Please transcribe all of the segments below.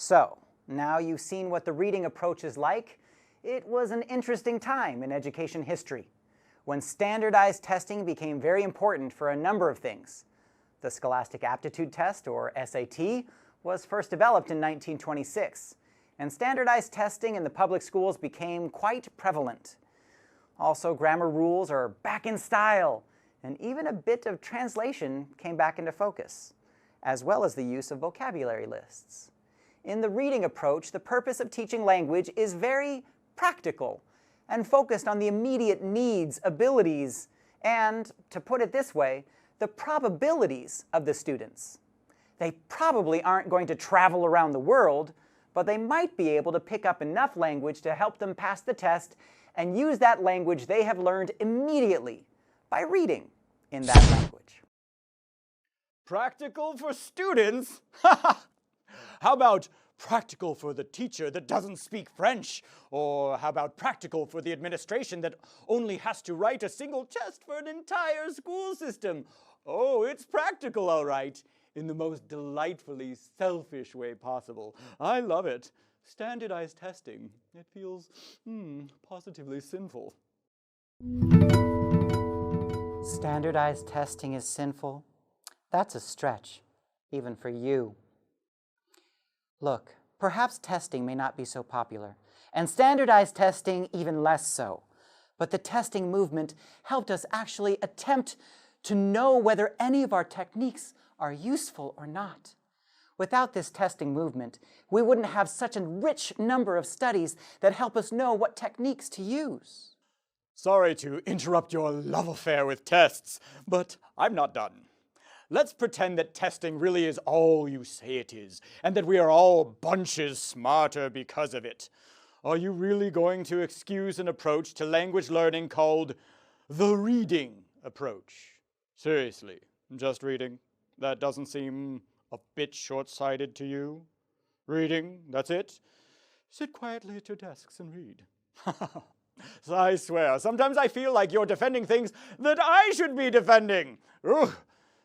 So, now you've seen what the reading approach is like. It was an interesting time in education history, when standardized testing became very important for a number of things. The Scholastic Aptitude Test, or SAT, was first developed in 1926, and standardized testing in the public schools became quite prevalent. Also, grammar rules are back in style, and even a bit of translation came back into focus, as well as the use of vocabulary lists. In the reading approach, the purpose of teaching language is very practical and focused on the immediate needs, abilities, and, to put it this way, the probabilities of the students. They probably aren't going to travel around the world, but they might be able to pick up enough language to help them pass the test and use that language they have learned immediately by reading in that language. Practical for students? How about practical for the teacher that doesn't speak French? Or how about practical for the administration that only has to write a single test for an entire school system? Oh, it's practical, all right, in the most delightfully selfish way possible. I love it. Standardized testing. It feels, positively sinful. Standardized testing is sinful? That's a stretch, even for you. Look, perhaps testing may not be so popular, and standardized testing even less so. But the testing movement helped us actually attempt to know whether any of our techniques are useful or not. Without this testing movement, we wouldn't have such a rich number of studies that help us know what techniques to use. Sorry to interrupt your love affair with tests, but I'm not done. Let's pretend that testing really is all you say it is, and that we are all bunches smarter because of it. Are you really going to excuse an approach to language learning called the reading approach? Seriously, just reading? That doesn't seem a bit short-sighted to you? Reading, that's it? Sit quietly at your desks and read. So I swear, sometimes I feel like you're defending things that I should be defending. Ugh.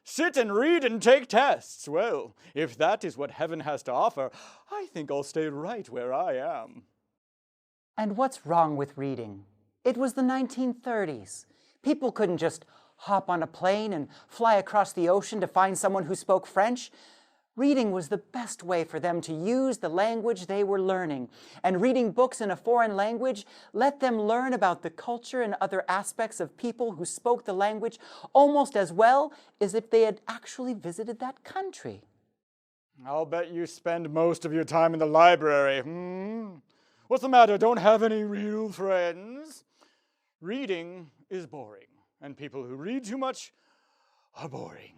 Sit and read and take tests. Well, if that is what heaven has to offer, I think I'll stay right where I am. And what's wrong with reading? It was the 1930s. People couldn't just hop on a plane and fly across the ocean to find someone who spoke French. Reading was the best way for them to use the language they were learning, and reading books in a foreign language let them learn about the culture and other aspects of people who spoke the language almost as well as if they had actually visited that country. I'll bet you spend most of your time in the library. What's the matter? Don't have any real friends? Reading is boring, and people who read too much are boring.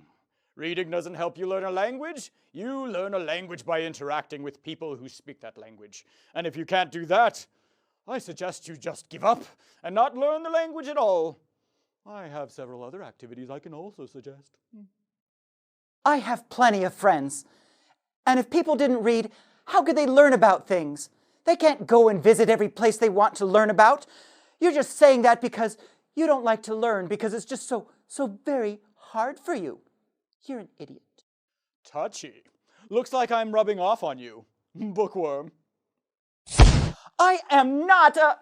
Reading doesn't help you learn a language. You learn a language by interacting with people who speak that language. And if you can't do that, I suggest you just give up and not learn the language at all. I have several other activities I can also suggest. I have plenty of friends. And if people didn't read, how could they learn about things? They can't go and visit every place they want to learn about. You're just saying that because you don't like to learn, because it's just so very hard for you. You're an idiot. Touchy. Looks like I'm rubbing off on you. Bookworm. I am not a...